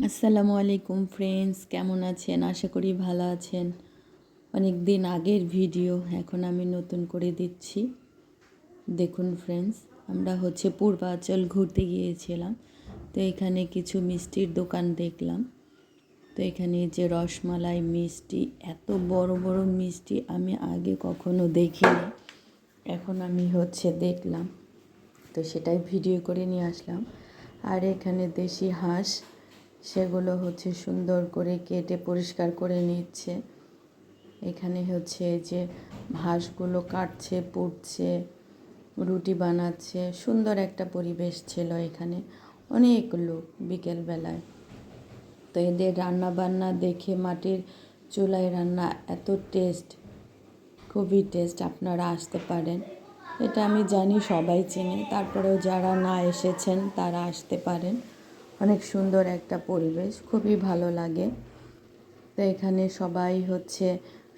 আসসালামু আলাইকুম ফ্রেন্ডস, কেমন আছেন? আশা করি ভালো আছেন। অনেক দিন আগের ভিডিও এখন আমি নতুন করে দিচ্ছি। দেখুন ফ্রেন্ডস, আমরা পূর্বাচল ঘুরতে গিয়েছিলাম। তো এখানে কিছু মিষ্টির দোকান দেখলাম। তো এখানে যে রসমালাই মিষ্টি, এত বড় বড় মিষ্টি আমি আগে কখনো দেখিনি। এখন আমি দেখলাম, তো সেটাই ভিডিও করে নিয়ে আসলাম। আর এখানে দেশি হাঁস, সেগুলো সুন্দর করে কেটে পরিষ্কার করে নিচ্ছে। এখানে যে হাঁসগুলো কাটছে, পুড়ছে, রুটি বানাচ্ছে। সুন্দর একটা পরিবেশ ছিল এখানে, অনেক লোক বিকেলবেলায়। তো এদের রান্না বান্না দেখে, মাটির চুলায় রান্না, এত টেস্ট, খুবই টেস্ট। আপনারা আসতে পারেন, এটা আমি জানি সবাই চেনে, তারপরেও যারা না এসেছেন তারা আসতে পারেন। অনেক সুন্দর একটা পরিবেশ, খুবই ভালো লাগে। তো এখানে সবাই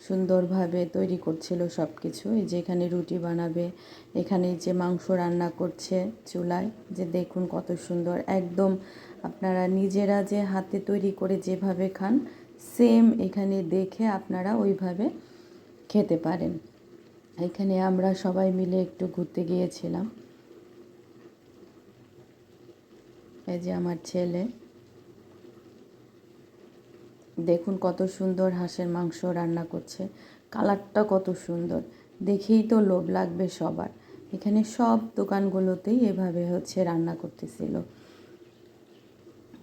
সুন্দরভাবে তৈরি করছিল সব কিছু। এই যে এখানে রুটি বানাবে, এখানে যে মাংস রান্না করছে চুলায়, যে দেখুন কত সুন্দর। একদম আপনারা নিজেরা যে হাতে তৈরি করে যেভাবে খান, সেম এখানে দেখে আপনারা ওইভাবে খেতে পারেন। এখানে আমরা সবাই মিলে একটু ঘুরতে গিয়েছিলাম। এই যে আমার ছেলে, দেখুন কত সুন্দর হাঁসের মাংস রান্না করছে। কালারটা কত সুন্দর, দেখেই তো লোভ লাগবে সবার। এখানে সব দোকানগুলোতেই এভাবে রান্না করতেছিল।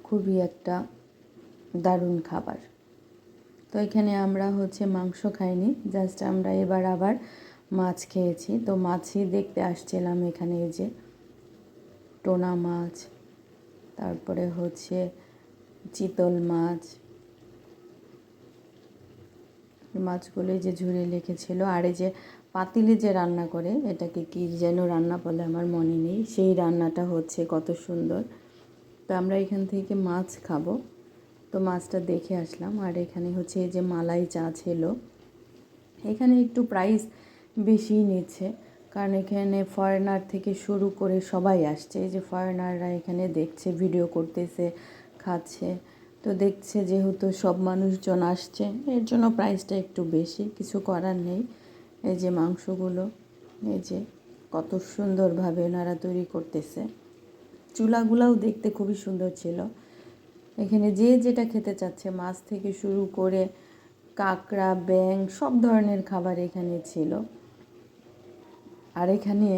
খুবই একটা দারুণ খাবার। তো এখানে আমরা মাংস খাইনি, জাস্ট আমরা এবার আবার মাছ খেয়েছি। তো মাছই দেখতে আসছিলাম এখানে। এই যে টোনা মাছ, তারপরে চিতল মাছ, মাছগুলো যে ঝুড়ে রেখেছিল। আর এই যে পাতিলে যে রান্না করে, এটাকে কী যেন রান্না বলে আমার মনে নেই, সেই রান্নাটা কত সুন্দর। তো আমরা এখান থেকে মাছ খাবো, তো মাছটা দেখে আসলাম। আর এখানে এই যে মালাই চা ছিল। এখানে একটু প্রাইস বেশিই নিচ্ছে, কারণ এখানে ফরেনার থেকে শুরু করে সবাই আসছে। এই যে ফরেনাররা এখানে দেখছে, ভিডিও করতেছে, খাচ্ছে। তো দেখছে যেহেতু সব মানুষজন আসছে, এর জন্য প্রাইসটা একটু বেশি, কিছু করার নেই। এই যে মাংসগুলো, এই যে কত সুন্দরভাবে ওনারা তৈরি করতেছে। চুলাগুলাও দেখতে খুবই সুন্দর ছিল। এখানে যে যেটা খেতে চাচ্ছে, মাছ থেকে শুরু করে কাঁকড়া, ব্যাঙ, সব ধরনের খাবার এখানে ছিল। আর এখানে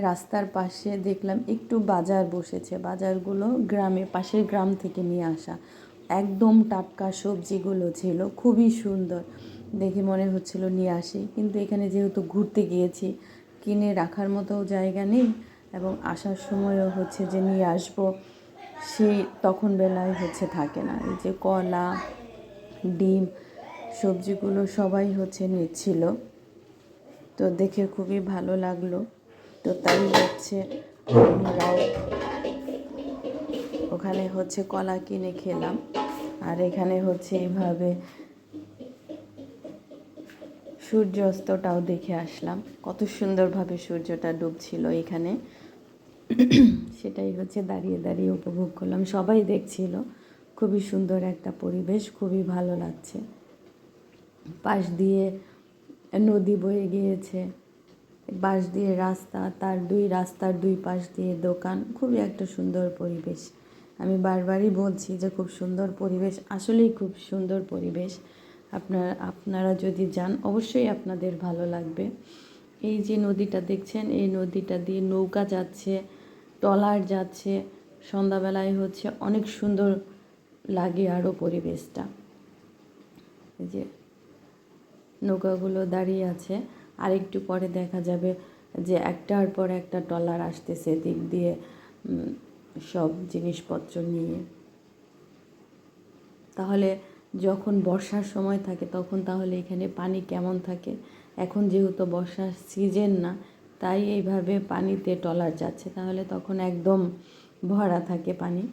রাস্তার পাশে দেখলাম একটু বাজার বসেছে। বাজারগুলো পাশের গ্রাম থেকে নিয়ে আসা, একদম টাটকা সবজিগুলো ছিল, খুবই সুন্দর। দেখে মনে হচ্ছিল নিয়ে আসি, কিন্তু এখানে যেহেতু ঘুরতে গিয়েছি, কিনে রাখার মতো জায়গা নেই, এবং আসার সময়ও যে নিয়ে আসবো, সেই তখন বেলায় থাকে না। এই যে কলা, ডিম, সবজিগুলো সবাই নিচ্ছিল। তো দেখে খুবই ভালো লাগলো। তো তাই আমরাও ওখানে কলা কিনে খেলাম। আর এখানে এইভাবে সূর্যাস্তটাও দেখে আসলাম, কত সুন্দরভাবে সূর্যটা ডুবছিল এখানে। সেটাই দাঁড়িয়ে দাঁড়িয়ে উপভোগ করলাম, সবাই দেখছিল। খুবই সুন্দর একটা পরিবেশ, খুবই ভালো লাগছে। পাশ দিয়ে নদী বয়ে গিয়েছে, পাশ দিয়ে রাস্তা, রাস্তার দুই পাশ দিয়ে দোকান, খুবই একটা সুন্দর পরিবেশ। আমি বারবারই বলছি যে খুব সুন্দর পরিবেশ, আসলেই খুব সুন্দর পরিবেশ। আপনারা যদি যান, অবশ্যই আপনাদের ভালো লাগবে। এই যে নদীটা দেখছেন, এই নদীটা দিয়ে নৌকা যাচ্ছে, ট্রলার যাচ্ছে। সন্ধ্যাবেলায় অনেক সুন্দর লাগে আরও পরিবেশটা। এই যে নৌকাগুলো দাঁড়িয়ে আছে, আর একটু পরে দেখা যাবে যে একটার পর একটা ট্রলার আসতেছে দিক দিয়ে, সব জিনিসপত্র নিয়ে। তাহলে যখন বর্ষার সময় থাকে, তখন তাহলে এখানে পানি কেমন থাকে? এখন যেহেতু বর্ষার সিজন না, তাই এইভাবে পানিতে ট্রলার যাচ্ছে, তাহলে তখন একদম ভরা থাকে পানি।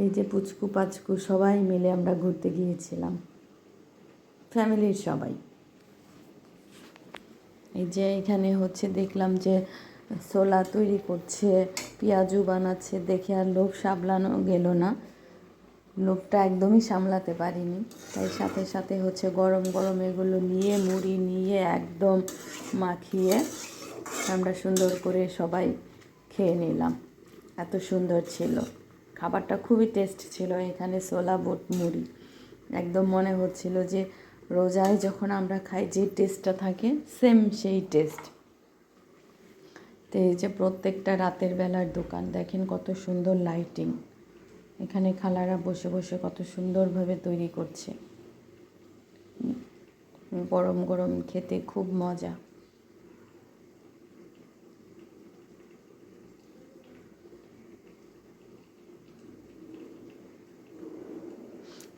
এই যে পুচকু পাচকু সবাই মিলে আমরা ঘুরতে গিয়েছিলাম, ফ্যামিলির সবাই। এই যে এখানে দেখলাম যে ছোলা তৈরি করছে, পেঁয়াজু বানাচ্ছে, দেখে আর লোভ সামলানো গেল না। লোভটা একদমই সামলাতে পারিনি, তাই সাথে সাথে হচ্ছে গরম গরম এগুলো নিয়ে মুড়ি নিয়ে একদম মাখিয়ে আমরা সুন্দর করে সবাই খেয়ে নিলাম। এত সুন্দর ছিল খাবারটা, খুবই টেস্ট ছিল। এখানে ছোলা বুট মুড়ি একদম মনে হচ্ছিল যে রোজায় যখন আমরা খাই যে টেস্টটা থাকে সেম সেই টেস্ট। তো এই যে প্রত্যেকটা রাতের বেলার দোকান, দেখেন কত সুন্দর লাইটিং, এখানে খালারা বসে বসে কত সুন্দরভাবে তৈরি করছে। গরম গরম খেতে খুব মজা।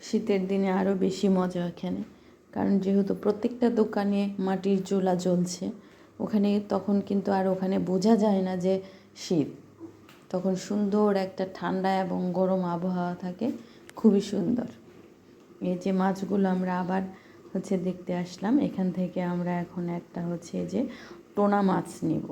শীতের দিনে আরও বেশি মজা এখানে, কারণ যেহেতু প্রত্যেকটা দোকানে মাটির চুলা জ্বলছে ওখানে, তখন কিন্তু আর ওখানে বোঝা যায় না যে শীত, তখন সুন্দর একটা ঠান্ডা এবং গরম আবহাওয়া থাকে, খুবই সুন্দর। এই যে মাছগুলো আমরা আবার হচ্ছে দেখতে আসলাম, এখান থেকে আমরা এখন একটা হচ্ছে যে টোনা মাছ নিব।